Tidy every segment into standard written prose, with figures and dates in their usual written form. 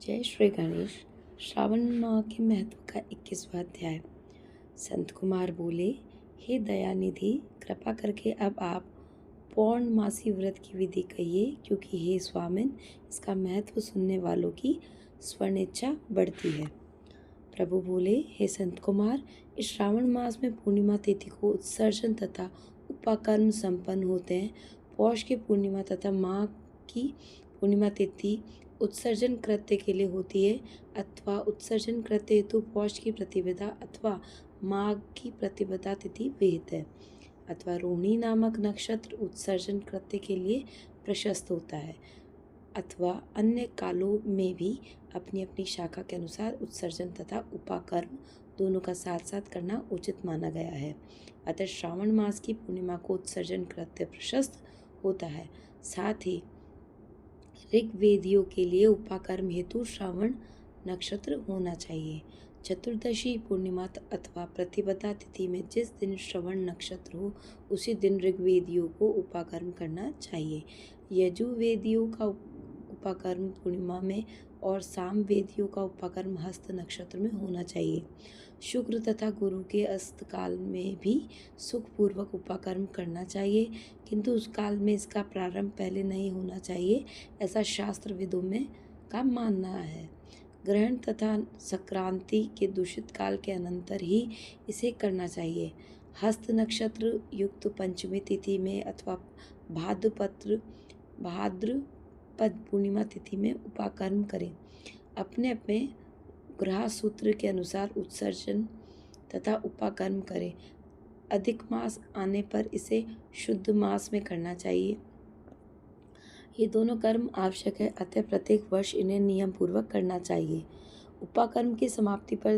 जय श्री गणेश। श्रावण माह के महत्व का 21वां अध्याय। संत कुमार बोले, हे दयानिधि, कृपा करके अब आप पौर्णमासी व्रत की विधि कहिए, क्योंकि हे स्वामिन, इसका महत्व सुनने वालों की स्वर्ण इच्छा बढ़ती है। प्रभु बोले, हे संत कुमार, इस श्रावण मास में पूर्णिमा तिथि को उत्सर्जन तथा उपाकर्म संपन्न होते हैं। पौष की पूर्णिमा तथा माघ की पूर्णिमा तिथि उत्सर्जन कृत्य के लिए होती है, अथवा उत्सर्जन कृत्य हेतु पौष की प्रतिपदा अथवा माघ की प्रतिपदा तिथि विहित है, अथवा रोहिणी नामक नक्षत्र उत्सर्जन कृत्य के लिए प्रशस्त होता है, अथवा अन्य कालों में भी अपनी अपनी शाखा के अनुसार उत्सर्जन तथा उपाकर्म दोनों का साथ साथ करना उचित माना गया है। अतः श्रावण मास की पूर्णिमा को उत्सर्जन कृत्य प्रशस्त होता है। साथ ही ऋग्वेदियों के लिए उपाकर्म हेतु श्रावण नक्षत्र होना चाहिए। चतुर्दशी पूर्णिमा अथवा प्रतिपदा तिथि में जिस दिन श्रवण नक्षत्र हो, उसी दिन ऋग्वेदियों को उपाकर्म करना चाहिए। यजुर्वेदियों का उपाकर्म पूर्णिमा में और सामवेदियों का उपाकर्म हस्त नक्षत्र में होना चाहिए। शुक्र तथा गुरु के अस्त काल में भी सुखपूर्वक उपाकर्म करना चाहिए, किंतु उस काल में इसका प्रारंभ पहले नहीं होना चाहिए, ऐसा शास्त्र विदों में का मानना है। ग्रहण तथा संक्रांति के दूषित काल के अनंतर ही इसे करना चाहिए। हस्त नक्षत्र युक्त पंचमी तिथि में अथवा भाद्रपद पूर्णिमा तिथि में उपाकर्म करें। अपने अपने ग्रह सूत्र के अनुसार उत्सर्जन तथा उपाकर्म करें। अधिक मास आने पर इसे शुद्ध मास में करना चाहिए। ये दोनों कर्म आवश्यक है, अतः प्रत्येक वर्ष इन्हें नियम पूर्वक करना चाहिए। उपाकर्म की समाप्ति पर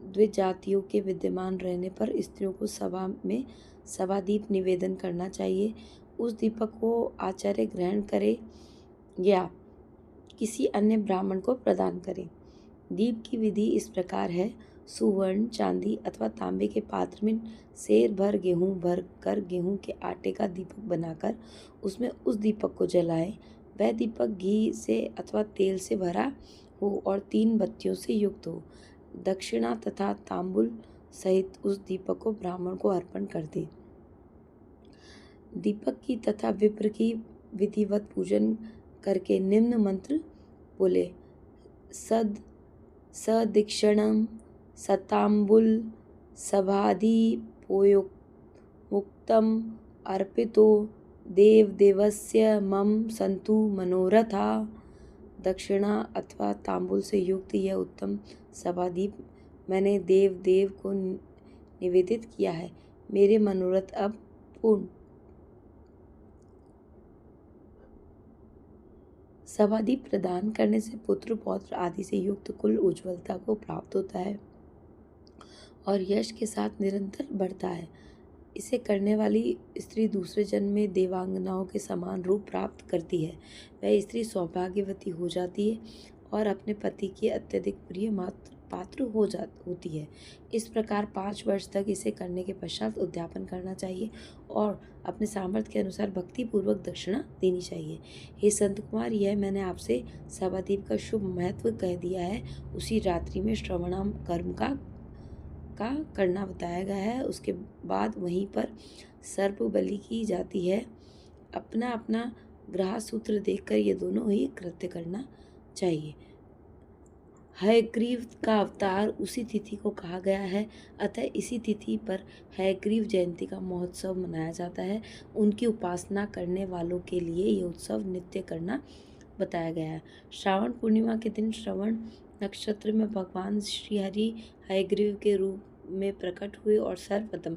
द्विजातियों के विद्यमान रहने पर स्त्रियों को सभा में सभादीप निवेदन करना चाहिए। उस दीपक को आचार्य ग्रहण करे या किसी अन्य ब्राह्मण को प्रदान करे। दीप की विधि इस प्रकार है। सुवर्ण, चांदी अथवा तांबे के पात्र में सेर भर गेहूं भर कर गेहूं के आटे का दीपक बनाकर उसमें उस दीपक को जलाएं। वह दीपक घी से अथवा तेल से भरा हो और 3 बत्तियों से युक्त हो। दक्षिणा तथा तांबुल सहित उस दीपक को ब्राह्मण को अर्पण कर दे। दीपक की तथा विप्र की विधिवत पूजन करके निम्न मंत्र बोले। सदीक्षणम सतांबुल सभाधिपोमुक्तम अर्पितो देवदेवस्य मम संतु मनोरथा। दक्षिणा अथवा तांबुल से युक्त यह उत्तम सभादीप मैंने देव को निवेदित किया है। मेरे मनोरथ अब पूर्ण। सभादीप प्रदान करने से पुत्र पौत्र आदि से युक्त कुल उज्ज्वलता को प्राप्त होता है और यश के साथ निरंतर बढ़ता है। इसे करने वाली स्त्री दूसरे जन्म में देवांगनाओं के समान रूप प्राप्त करती है। वह स्त्री सौभाग्यवती हो जाती है और अपने पति की अत्यधिक प्रिय पात्र होती है। इस प्रकार 5 वर्ष तक इसे करने के पश्चात उद्यापन करना चाहिए और अपने सामर्थ्य के अनुसार भक्ति पूर्वक दक्षिणा देनी चाहिए। हे संत कुमार, यह मैंने आपसे सभादीप का शुभ महत्व कह दिया है। उसी रात्रि में श्रवणाम कर्म का करना बताया गया है। उसके बाद वहीं पर सर्प बलि की जाती है। अपना अपना ग्रह सूत्र देखकर ये दोनों ही कृत्य करना चाहिए। हयग्रीव का अवतार उसी तिथि को कहा गया है, अतः इसी तिथि पर हयग्रीव जयंती का महोत्सव मनाया जाता है। उनकी उपासना करने वालों के लिए यह उत्सव नित्य करना बताया गया है। श्रावण पूर्णिमा के दिन श्रवण नक्षत्र में भगवान श्री हरि हयग्रीव के रूप में प्रकट हुए और सर्वप्रथम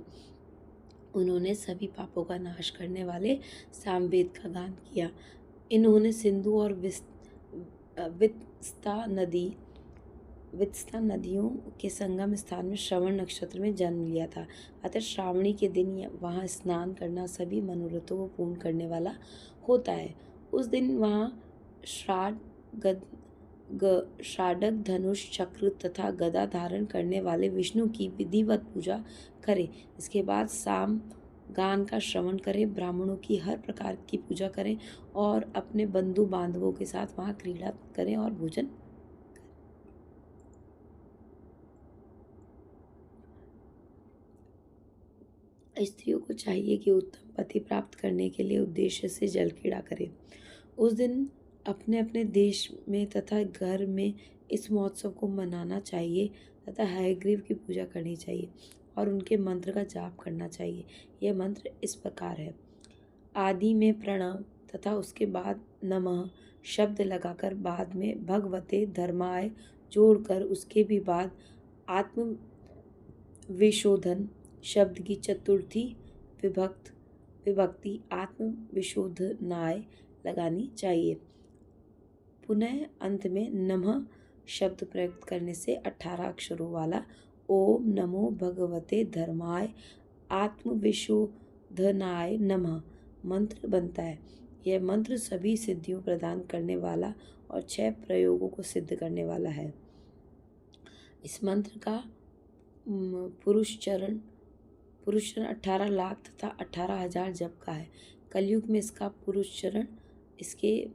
उन्होंने सभी पापों का नाश करने वाले सामवेद का गान किया। इन्होंने सिंधु और वित्स्ता नदियों के संगम स्थान में श्रवण नक्षत्र में जन्म लिया था। अतः श्रावणी के दिन वहाँ स्नान करना सभी मनोरथों को पूर्ण करने वाला होता है। उस दिन वहाँ षाडग धनुष चक्र तथा गदा धारण करने वाले विष्णु की विधिवत पूजा करें। इसके बाद साम गान का श्रवण करें, ब्राह्मणों की हर प्रकार की पूजा करें और अपने बंधु बांधवों के साथ वहाँ क्रीड़ा करें और भोजन स्त्रियों को चाहिए कि उत्तम पति प्राप्त करने के लिए उद्देश्य से जल क्रीड़ा करें। उस दिन अपने अपने देश में तथा घर में इस महोत्सव को मनाना चाहिए तथा हयग्रीव की पूजा करनी चाहिए और उनके मंत्र का जाप करना चाहिए। यह मंत्र इस प्रकार है: आदि में प्रणव तथा उसके बाद नमः शब्द लगाकर बाद में भगवते धर्माय जोड़कर उसके भी बाद आत्म विशोधन शब्द की चतुर्थी विभक्ति आत्म विशोधनाय लगानी चाहिए। पुनः अंत में नमः शब्द प्रयुक्त करने से 18 अक्षरों वाला ओम नमो भगवते धर्माय आत्मविशोधनाय नमः मंत्र बनता है। यह मंत्र सभी सिद्धियों प्रदान करने वाला और 6 प्रयोगों को सिद्ध करने वाला है। इस मंत्र का पुरुष चरण 18 लाख तथा 18,000 जप का है। कलयुग में इसका पुरुष चरण इससे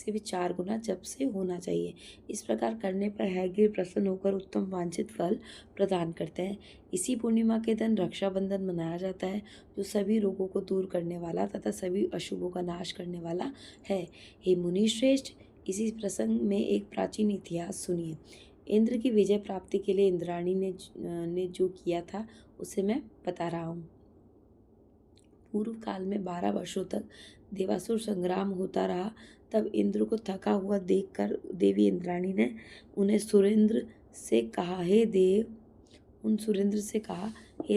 भी 4 गुना जप से होना चाहिए। इस प्रकार करने पर हयग्रीव प्रसन्न होकर उत्तम वांछित फल प्रदान करते हैं। इसी पूर्णिमा के दिन रक्षाबंधन मनाया जाता है, जो सभी रोगों को दूर करने वाला तथा सभी अशुभों का नाश करने वाला है। हे मुनि श्रेष्ठ, इसी प्रसंग में एक प्राचीन इतिहास सुनिए। इंद्र की विजय प्राप्ति के लिए इंद्राणी ने जो किया था उसे मैं बता रहा हूँ। पूर्व काल में 12 वर्षों तक देवासुर संग्राम होता रहा। तब इंद्र को थका हुआ देखकर देवी इंद्राणी ने उन सुरेंद्र से कहा, हे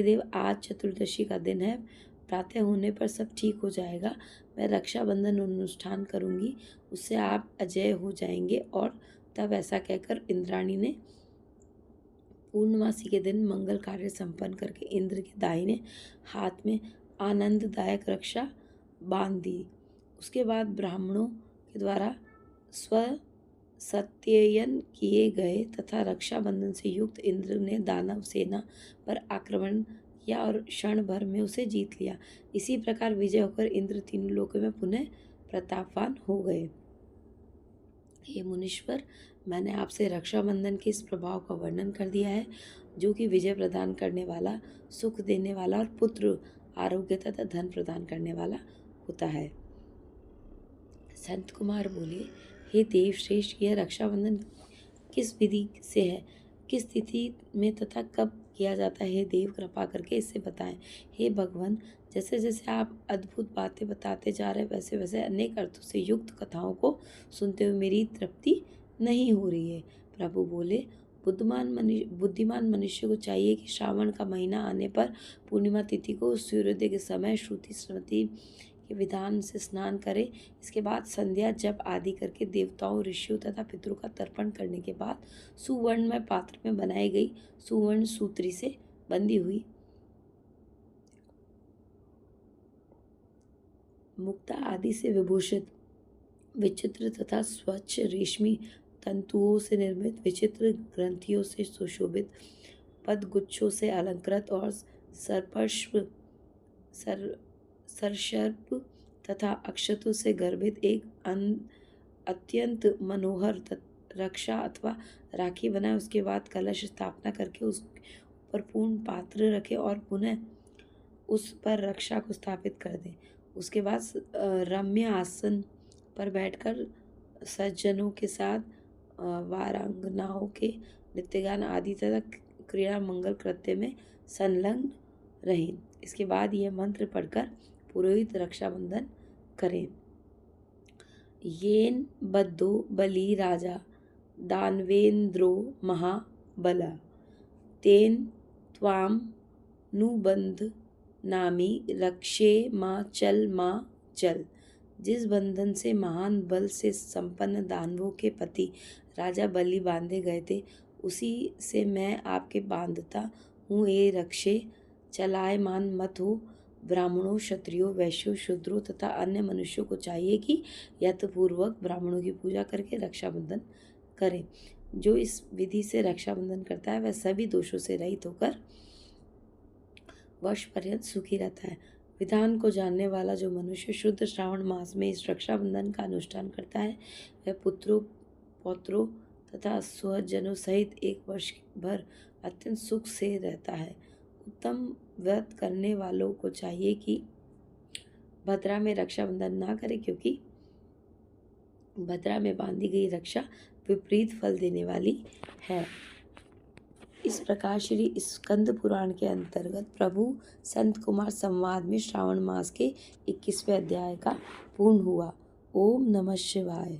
देव, आज चतुर्दशी का दिन है, प्रातः होने पर सब ठीक हो जाएगा। मैं रक्षाबंधन अनुष्ठान करूंगी, उससे आप अजय हो जाएंगे। और तब ऐसा कहकर इंद्राणी ने पूर्णमासी के दिन मंगल कार्य संपन्न करके इंद्र के दाहिने हाथ में आनंददायक रक्षा बांध दी। उसके बाद ब्राह्मणों के द्वारा सत्ययन किए गए तथा रक्षाबंधन से युक्त इंद्र ने दानव सेना पर आक्रमण किया और क्षण भर में उसे जीत लिया। इसी प्रकार विजय होकर इंद्र तीनों लोकों में पुनः प्रतापवान हो गए। हे मुनीश्वर, मैंने आपसे रक्षाबंधन के इस प्रभाव का वर्णन कर दिया है, जो कि विजय प्रदान करने वाला, सुख देने वाला और पुत्र, आरोग्य तथा धन प्रदान करने वाला होता है। संत कुमार बोले, हे देव श्रेष्ठ, यह रक्षाबंधन किस विधि से है, किस तिथि में तथा कब किया जाता है? हे देव, कृपा करके इससे बताएं। हे भगवान, जैसे जैसे आप अद्भुत बातें बताते जा रहे, वैसे वैसे अनेक अर्थों से युक्त कथाओं को सुनते हुए मेरी तृप्ति नहीं हो रही है। प्रभु बोले, बुद्धिमान मनुष्य को चाहिए कि श्रावण का महीना आने पर पूर्णिमा तिथि को सूर्योदय के समय श्रुति स्मृति के विधान से स्नान करे। इसके बाद संध्या जप आदि करके देवताओं, ऋषियों तथा पितरों का तर्पण करने के बाद सुवर्णमय पात्र में बनाई गई सुवर्ण सूत्री से बंधी हुई मुक्ता आदि से विभूषित विचित्र तथा स्वच्छ रेशमी तंतुओं से निर्मित विचित्र ग्रंथियों से सुशोभित पदगुच्छों से अलंकृत और सरसर्प तथा अक्षतों से गर्भित एक अत्यंत मनोहर रक्षा अथवा राखी बनाए। उसके बाद कलश स्थापना करके उस पर पूर्ण पात्र रखे और पुनः उस पर रक्षा को स्थापित कर दें। उसके बाद रम्य आसन पर बैठकर सज्जनों के साथ वारांगनाओं के नित्यगान आदि तथा क्रीड़ा मंगल कृत्य में संलग्न रहें। इसके बाद यह मंत्र पढ़कर पुरोहित रक्षाबंधन करें। येन बद्धो बलि राजा दानवेन्द्रो महाबला तेन त्वाम नुबंध नामी रक्षे माँ चल। जिस बंधन से महान बल से संपन्न दानवों के पति राजा बलि बांधे गए थे, उसी से मैं आपके बांधता हूँ। ये रक्षे, चलायमान मत हो। ब्राह्मणों, क्षत्रियों, वैश्यों, शूद्रों तथा अन्य मनुष्यों को चाहिए कि यथपूर्वक ब्राह्मणों की पूजा करके रक्षाबंधन करें। जो इस विधि से रक्षाबंधन करता है वह सभी दोषों से रहित होकर वर्ष पर्यंत सुखी रहता है। विधान को जानने वाला जो मनुष्य शुद्ध श्रावण मास में इस रक्षाबंधन का अनुष्ठान करता है, वह पुत्रों, पौत्रों तथा स्वजनों सहित 1 वर्ष भर अत्यंत सुख से रहता है। उत्तम व्रत करने वालों को चाहिए कि भद्रा में रक्षाबंधन ना करें, क्योंकि भद्रा में बांधी गई रक्षा विपरीत फल देने वाली है। इस प्रकार श्री स्कंद पुराण के अंतर्गत प्रभु संत कुमार संवाद में श्रावण मास के 21वें अध्याय का पूर्ण हुआ। ओम नमः शिवाय।